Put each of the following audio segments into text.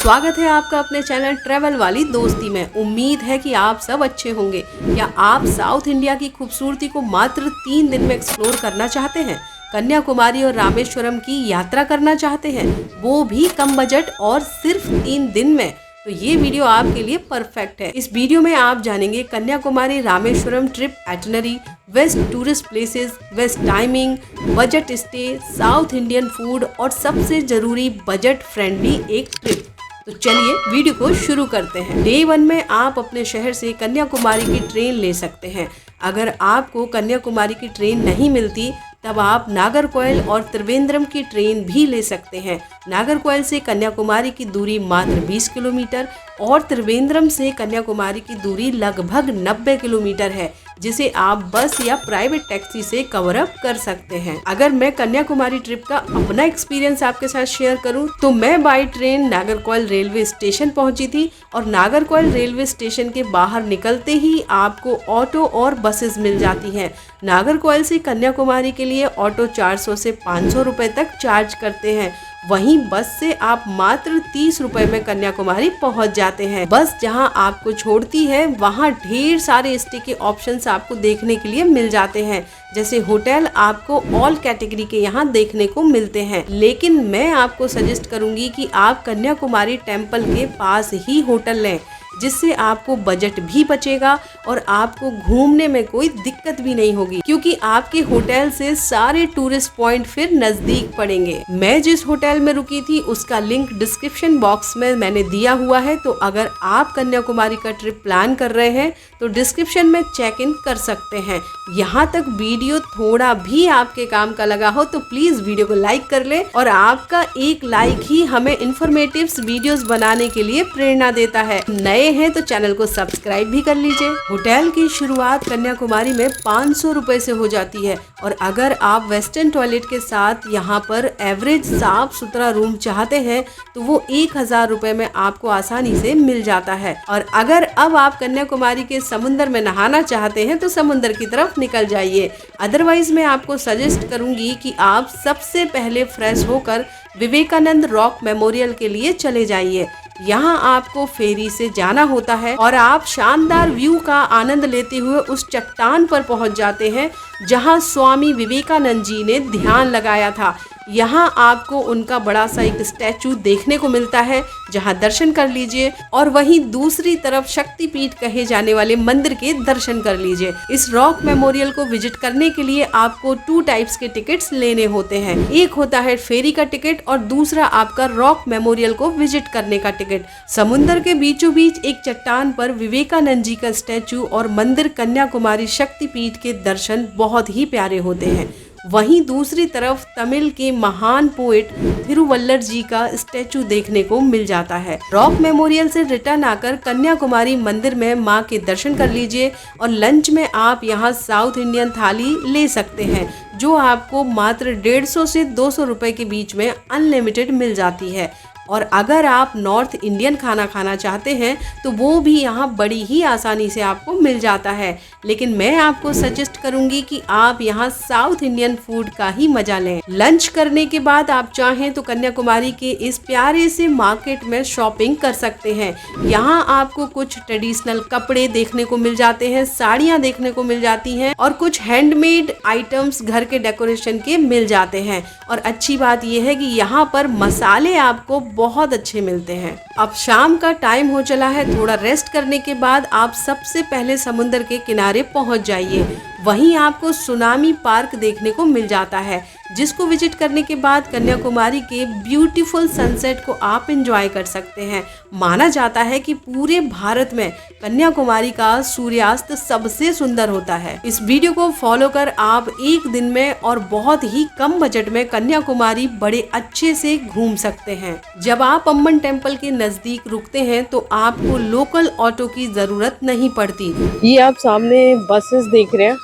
स्वागत है आपका अपने चैनल ट्रैवल वाली दोस्ती में। उम्मीद है कि आप सब अच्छे होंगे। क्या आप साउथ इंडिया की खूबसूरती को मात्र 3 दिन में एक्सप्लोर करना चाहते हैं? कन्याकुमारी और रामेश्वरम की यात्रा करना चाहते हैं, वो भी कम बजट और सिर्फ 3 दिन में? तो ये वीडियो आपके लिए परफेक्ट है। इस वीडियो में आप जानेंगे Kanyakumari Rameswaram trip itinerary, best tourist places, best timing, budget stay, south Indian food और सबसे जरूरी बजट फ्रेंडली एक ट्रिप। तो चलिए वीडियो को शुरू करते हैं। डे 1 में आप अपने शहर से कन्याकुमारी की ट्रेन ले सकते हैं। अगर आपको कन्याकुमारी की ट्रेन नहीं मिलती तब आप नागरकोइल और त्रिवेंद्रम की ट्रेन भी ले सकते हैं। नागरकोइल से कन्याकुमारी की दूरी मात्र 20 किलोमीटर और त्रिवेंद्रम से कन्याकुमारी की दूरी लगभग 90 किलोमीटर है, जिसे आप बस या प्राइवेट टैक्सी से कवर अप कर सकते हैं। अगर मैं कन्याकुमारी ट्रिप का अपना एक्सपीरियंस आपके साथ शेयर करूं तो मैं by train Nagercoil railway station पहुंची थी और नागरकोइल रेलवे स्टेशन के बाहर निकलते ही आपको ऑटो और बसेस मिल जाती हैं। नागरकोइल से कन्याकुमारी के लिए ऑटो 400 से 500 रुपए तक चार्ज करते हैं। वहीं बस से आप मात्र 30 रुपए में कन्याकुमारी पहुंच जाते हैं। बस जहां आपको छोड़ती है वहां ढेर सारे स्टे के ऑप्शंस आपको देखने के लिए मिल जाते हैं। जैसे होटल आपको ऑल कैटेगरी के यहाँ देखने को मिलते हैं, लेकिन मैं आपको सजेस्ट करूंगी कि आप कन्याकुमारी टेम्पल के पास ही होटल लें, जिससे आपको बजट भी बचेगा और आपको घूमने में कोई दिक्कत भी नहीं होगी, क्योंकि आपके होटल से सारे टूरिस्ट पॉइंट फिर नजदीक पड़ेंगे। मैं जिस होटल में रुकी थी उसका लिंक डिस्क्रिप्शन बॉक्स में मैंने दिया हुआ है, तो अगर आप कन्याकुमारी का ट्रिप प्लान कर रहे हैं तो डिस्क्रिप्शन में चेक इन कर सकते हैं। यहाँ तक वीडियो थोड़ा भी आपके काम का लगा हो तो प्लीज वीडियो को लाइक कर ले, और आपका एक लाइक ही हमें इंफॉर्मेटिव वीडियोस बनाने के लिए प्रेरणा देता है। नए हैं तो चैनल को सब्सक्राइब भी कर लीजिए। होटल की शुरुआत कन्याकुमारी में 500 रुपए से हो जाती है, और अगर आप वेस्टर्न टॉयलेट के साथ यहाँ पर एवरेज साफ सुथरा रूम चाहते हैं तो वो 1000 रुपए में आपको आसानी से मिल जाता है। और अगर अब आप कन्याकुमारी के समुद्र में नहाना चाहते हैं तो समुद्र की तरफ निकल जाइए। अदरवाइज मैं आपको सजेस्ट करूंगी कि आप सबसे पहले फ्रेश होकर विवेकानंद रॉक मेमोरियल के लिए चले जाइए। यहाँ आपको फेरी से जाना होता है और आप शानदार व्यू का आनंद लेते हुए उस चट्टान पर पहुँच जाते हैं जहाँ स्वामी विवेकानंद जी ने ध्यान लगाया था। यहाँ आपको उनका बड़ा सा एक स्टैचू देखने को मिलता है, जहाँ दर्शन कर लीजिए, और वहीं दूसरी तरफ शक्तिपीठ कहे जाने वाले मंदिर के दर्शन कर लीजिए। इस रॉक मेमोरियल को विजिट करने के लिए आपको 2 टाइप्स के टिकट्स लेने होते हैं। एक होता है फेरी का टिकट और दूसरा आपका रॉक मेमोरियल को विजिट करने का टिकट। समुद्र के बीचों बीच एक चट्टान पर विवेकानंद जी का स्टैचू और मंदिर कन्याकुमारी शक्तिपीठ के दर्शन बहुत ही प्यारे होते हैं। वहीं दूसरी तरफ तमिल के महान पोएट थिरुवल्लर जी का स्टैचू देखने को मिल जाता है। रॉक मेमोरियल से रिटर्न आकर कन्याकुमारी मंदिर में मां के दर्शन कर लीजिए, और लंच में आप यहां साउथ इंडियन थाली ले सकते हैं, जो आपको मात्र 150 से 200 रुपए के बीच में अनलिमिटेड मिल जाती है। और अगर आप नॉर्थ इंडियन खाना खाना चाहते हैं तो वो भी यहाँ बड़ी ही आसानी से आपको मिल जाता है, लेकिन मैं आपको सजेस्ट करूंगी कि आप यहाँ साउथ इंडियन फूड का ही मजा लें। लंच करने के बाद आप चाहें तो कन्याकुमारी के इस प्यारे से मार्केट में शॉपिंग कर सकते हैं। यहाँ आपको कुछ ट्रेडिशनल कपड़े देखने को मिल जाते हैं, साड़ियाँ देखने को मिल जाती हैं, और कुछ हैंडमेड आइटम्स घर के डेकोरेशन के मिल जाते हैं। और अच्छी बात यह है कि यहाँ पर मसाले आपको बहुत अच्छे मिलते हैं। अब शाम का टाइम हो चला है, थोड़ा रेस्ट करने के बाद आप सबसे पहले समुद्र के किनारे पहुंच जाइए। वहीं आपको सुनामी पार्क देखने को मिल जाता है, जिसको विजिट करने के बाद कन्याकुमारी के ब्यूटीफुल सनसेट को आप एंजॉय कर सकते हैं। माना जाता है कि पूरे भारत में कन्याकुमारी का सूर्यास्त सबसे सुंदर होता है। इस वीडियो को फॉलो कर आप एक दिन में और बहुत ही कम बजट में कन्याकुमारी बड़े अच्छे से घूम सकते हैं। जब आप अम्बन टेम्पल के नजदीक रुकते हैं तो आपको लोकल ऑटो की जरूरत नहीं पड़ती। ये आप सामने बसेस देख रहे हैं,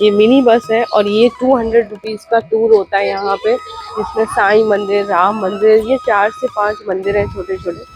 ये मिनी बस है और ये 200 रुपीज़ का टूर होता है यहाँ पे। इसमें साईं मंदिर, राम मंदिर, ये 4 से 5 मंदिर हैं छोटे छोटे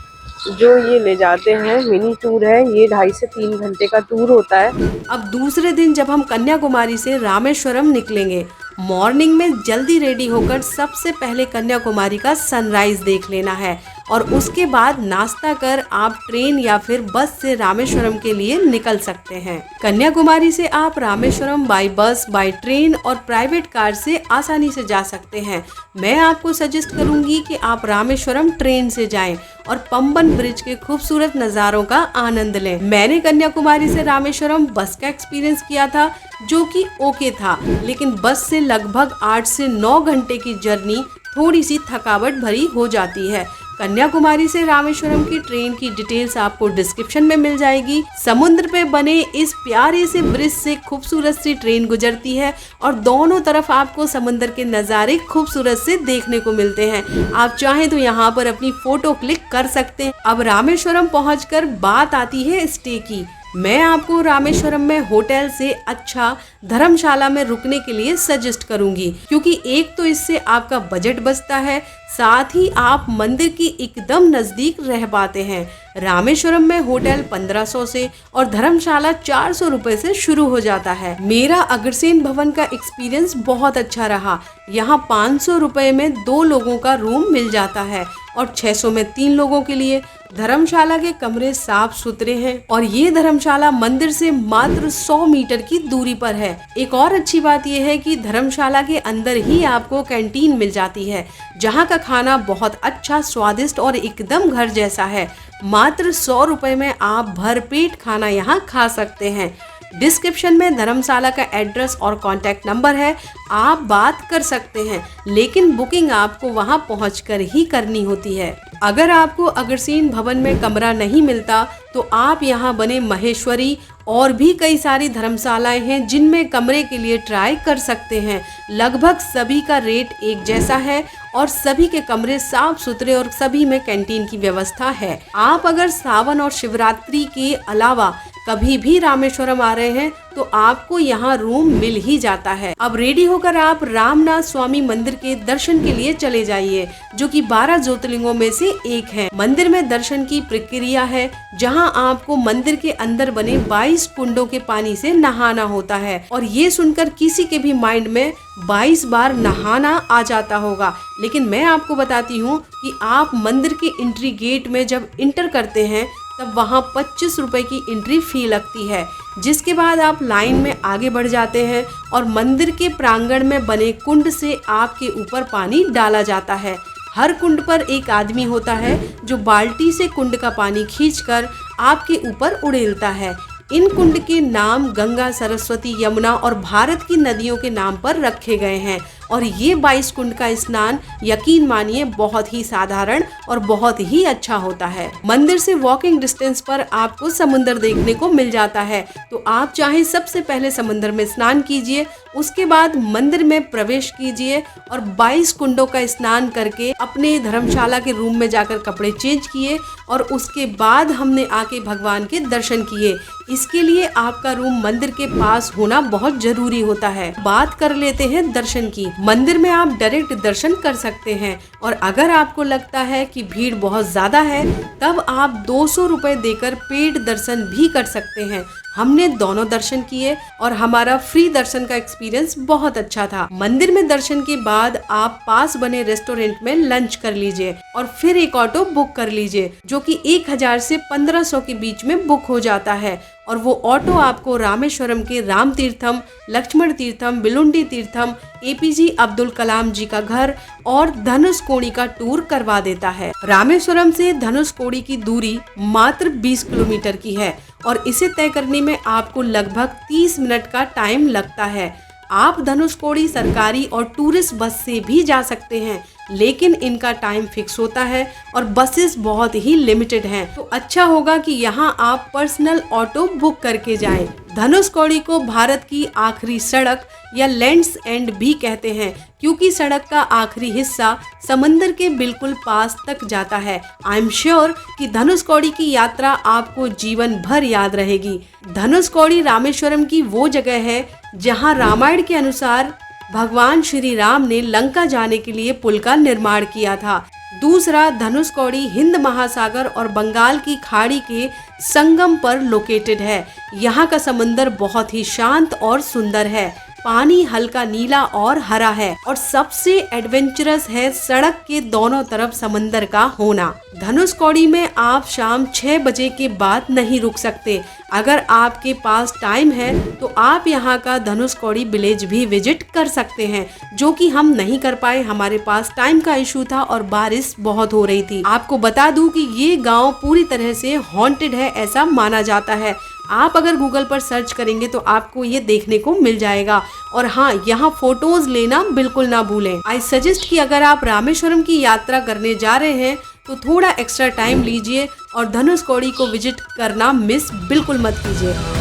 जो ये ले जाते हैं। मिनी टूर है, ये 2.5 से 3 घंटे का टूर होता है। अब दूसरे दिन जब हम कन्याकुमारी से रामेश्वरम निकलेंगे, मॉर्निंग में जल्दी रेडी होकर सबसे पहले कन्याकुमारी का सनराइज देख लेना है। और उसके बाद नाश्ता कर आप ट्रेन या फिर बस से रामेश्वरम के लिए निकल सकते हैं। कन्याकुमारी से आप रामेश्वरम बाय बस, बाय ट्रेन और प्राइवेट कार से आसानी से जा सकते हैं। मैं आपको सजेस्ट करूंगी कि आप रामेश्वरम ट्रेन से जाएं और पंबन ब्रिज के खूबसूरत नज़ारों का आनंद लें। मैंने कन्याकुमारी से रामेश्वरम बस का एक्सपीरियंस किया था जो कि ओके था, लेकिन बस से लगभग 8 से 9 घंटे की जर्नी थोड़ी सी थकावट भरी हो जाती है। कन्याकुमारी से रामेश्वरम की ट्रेन की डिटेल्स आपको डिस्क्रिप्शन में मिल जाएगी। समुद्र पे बने इस प्यारे से ब्रिज से खूबसूरत सी ट्रेन गुजरती है और दोनों तरफ आपको समुद्र के नज़ारे खूबसूरत से देखने को मिलते हैं। आप चाहें तो यहाँ पर अपनी फोटो क्लिक कर सकते हैं। अब रामेश्वरम पहुंचकर बात आती है स्टे की। मैं आपको रामेश्वरम में होटल से अच्छा धर्मशाला में रुकने के लिए सजेस्ट करूंगी, क्योंकि एक तो इससे आपका बजट बचता है, साथ ही आप मंदिर की एकदम नजदीक रह पाते हैं। रामेश्वरम में होटल 1500 से और धर्मशाला 400 रुपए से शुरू हो जाता है। मेरा अग्रसेन भवन का एक्सपीरियंस बहुत अच्छा रहा। यहाँ 500 रुपए में 2 लोगों का रूम मिल जाता है और 600 में 3 लोगों के लिए। धर्मशाला के कमरे साफ सुथरे हैं और ये धर्मशाला मंदिर से मात्र 100 मीटर की दूरी पर है। एक और अच्छी बात यह है कि धर्मशाला के अंदर ही आपको कैंटीन मिल जाती है, जहाँ का खाना बहुत अच्छा, स्वादिष्ट और एकदम घर जैसा है। मात्र 100 रुपए में आप भरपेट खाना यहाँ खा सकते हैं। डिस्क्रिप्शन में धर्मशाला का एड्रेस और कॉन्टैक्ट नंबर है, आप बात कर सकते हैं, लेकिन बुकिंग आपको वहां पहुंचकर ही करनी होती है। अगर आपको अग्रसेन भवन में कमरा नहीं मिलता तो आप यहां बने महेश्वरी और भी कई सारी धर्मशालाएं हैं जिनमें कमरे के लिए ट्राई कर सकते हैं। लगभग सभी का रेट एक जैसा है और सभी के कमरे साफ सुथरे और सभी में कैंटीन की व्यवस्था है। आप अगर सावन और शिवरात्रि के अलावा कभी भी रामेश्वरम आ रहे हैं तो आपको यहाँ रूम मिल ही जाता है। अब रेडी होकर आप रामनाथ स्वामी मंदिर के दर्शन के लिए चले जाइए, जो कि 12 ज्योतिर्लिंगों में से एक है। मंदिर में दर्शन की प्रक्रिया है, जहाँ आपको मंदिर के अंदर बने 22 कुंडों के पानी से नहाना होता है। और ये सुनकर किसी के भी माइंड में 22 बार नहाना आ जाता होगा, लेकिन मैं आपको बताती हूँ कि आप मंदिर के एंट्री गेट में जब इंटर करते हैं तब वहाँ 25 रुपए की एंट्री फी लगती है, जिसके बाद आप लाइन में आगे बढ़ जाते हैं और मंदिर के प्रांगण में बने कुंड से आपके ऊपर पानी डाला जाता है। हर कुंड पर एक आदमी होता है जो बाल्टी से कुंड का पानी खींचकर आपके ऊपर उड़ेलता है। इन कुंड के नाम गंगा, सरस्वती, यमुना और भारत की नदियों के नाम पर रखे गए हैं और ये 22 कुंड का स्नान यकीन मानिए बहुत ही साधारण और बहुत ही अच्छा होता है। मंदिर से वॉकिंग डिस्टेंस पर आपको समुद्र देखने को मिल जाता है, तो आप चाहे सबसे पहले समुद्र में स्नान कीजिए, उसके बाद मंदिर में प्रवेश कीजिए और 22 कुंडों का स्नान करके अपने धर्मशाला के रूम में जाकर कपड़े चेंज किए और उसके बाद हमने आके भगवान के दर्शन किए। इसके लिए आपका रूम मंदिर के पास होना बहुत जरूरी होता है। बात कर लेते हैं दर्शन की। मंदिर में आप डायरेक्ट दर्शन कर सकते हैं और अगर आपको लगता है कि भीड़ बहुत ज्यादा है तब आप 200 रुपए देकर पेड दर्शन भी कर सकते हैं। हमने दोनों दर्शन किए और हमारा फ्री दर्शन का एक्सपीरियंस बहुत अच्छा था। मंदिर में दर्शन के बाद आप पास बने रेस्टोरेंट में लंच कर लीजिए और फिर एक ऑटो बुक कर लीजिए, जो कि 1000 से 1500 के बीच में बुक हो जाता है और वो ऑटो आपको रामेश्वरम के राम तीर्थम, लक्ष्मण तीर्थम, बिलुंडी तीर्थम, APJ अब्दुल कलाम जी का घर और धनुषकोडी का टूर करवा देता है। रामेश्वरम से धनुषकोडी की दूरी मात्र 20 किलोमीटर की है और इसे तय करने में आपको लगभग 30 मिनट का टाइम लगता है। आप धनुषकोडी सरकारी और टूरिस्ट बस से भी जा सकते हैं, लेकिन इनका टाइम फिक्स होता है और बसेस बहुत ही लिमिटेड हैं, तो अच्छा होगा कि यहाँ आप पर्सनल ऑटो बुक करके जाएं। धनुषकोडी को भारत की आखिरी सड़क या लैंड्स एंड भी कहते हैं, क्योंकि सड़क का आखिरी हिस्सा समंदर के बिल्कुल पास तक जाता है। आई एम श्योर कि धनुषकोडी की यात्रा आपको जीवन भर याद रहेगी। धनुषकोडी रामेश्वरम की वो जगह है जहाँ रामायण के अनुसार भगवान श्री राम ने लंका जाने के लिए पुल का निर्माण किया था। दूसरा, धनुषकोडी हिंद महासागर और बंगाल की खाड़ी के संगम पर लोकेटेड है। यहाँ का समुंदर बहुत ही शांत और सुंदर है। पानी हल्का नीला और हरा है और सबसे एडवेंचरस है सड़क के दोनों तरफ समंदर का होना। धनुषकौड़ी में आप शाम 6 बजे के बाद नहीं रुक सकते। अगर आपके पास टाइम है तो आप यहाँ का धनुषकौड़ी विलेज भी विजिट कर सकते हैं, जो कि हम नहीं कर पाए। हमारे पास टाइम का इशू था और बारिश बहुत हो रही थी। आपको बता दूं कि ये गांव पूरी तरह से हॉन्टेड है, ऐसा माना जाता है। आप अगर गूगल पर सर्च करेंगे तो आपको ये देखने को मिल जाएगा। और हाँ, यहाँ फोटोज लेना बिल्कुल ना भूलें। आई सजेस्ट कि अगर आप रामेश्वरम की यात्रा करने जा रहे हैं तो थोड़ा एक्स्ट्रा टाइम लीजिए और धनुषकौड़ी को विजिट करना मिस बिल्कुल मत कीजिए।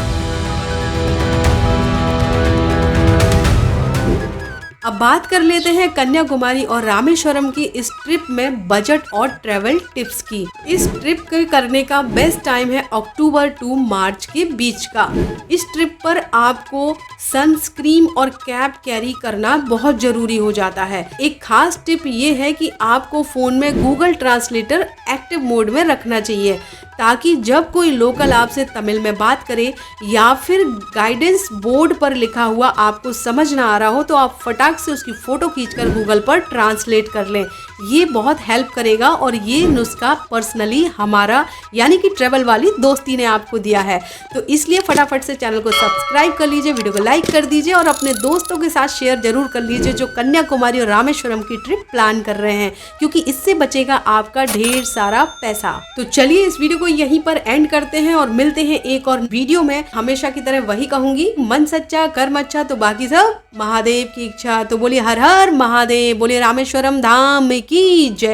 अब बात कर लेते हैं कन्याकुमारी और रामेश्वरम की इस ट्रिप में बजट और ट्रेवल टिप्स की। इस ट्रिप के करने का बेस्ट टाइम है अक्टूबर टू मार्च के बीच का। इस ट्रिप पर आपको सनस्क्रीन और कैप कैरी करना बहुत जरूरी हो जाता है। एक खास टिप ये है कि आपको फोन में गूगल ट्रांसलेटर एक्टिव मोड में रखना चाहिए, ताकि जब कोई लोकल आपसे तमिल में बात करे या फिर गाइडेंस बोर्ड पर लिखा हुआ आपको समझ ना आ रहा हो तो आप फटाक से उसकी फोटो खींचकर गूगल पर ट्रांसलेट कर लें। ये बहुत हेल्प करेगा और ये नुस्खा पर्सनली हमारा यानी कि ट्रेवल वाली दोस्ती ने आपको दिया है। तो इसलिए फटाफट से चैनल को सब्सक्राइब कर लीजिए, वीडियो को लाइक कर दीजिए और अपने दोस्तों के साथ शेयर जरूर कर लीजिए जो कन्याकुमारी और रामेश्वरम की ट्रिप प्लान कर रहे हैं, क्योंकि इससे बचेगा आपका ढेर सारा पैसा। तो चलिए इस वीडियो को यहीं पर एंड करते हैं और मिलते हैं एक और वीडियो में। हमेशा की तरह वही कहूंगी, मन सच्चा कर्म अच्छा तो बाकी सब महादेव की इच्छा। तो बोलिए हर हर महादेव, बोलिए रामेश्वरम धाम की जय।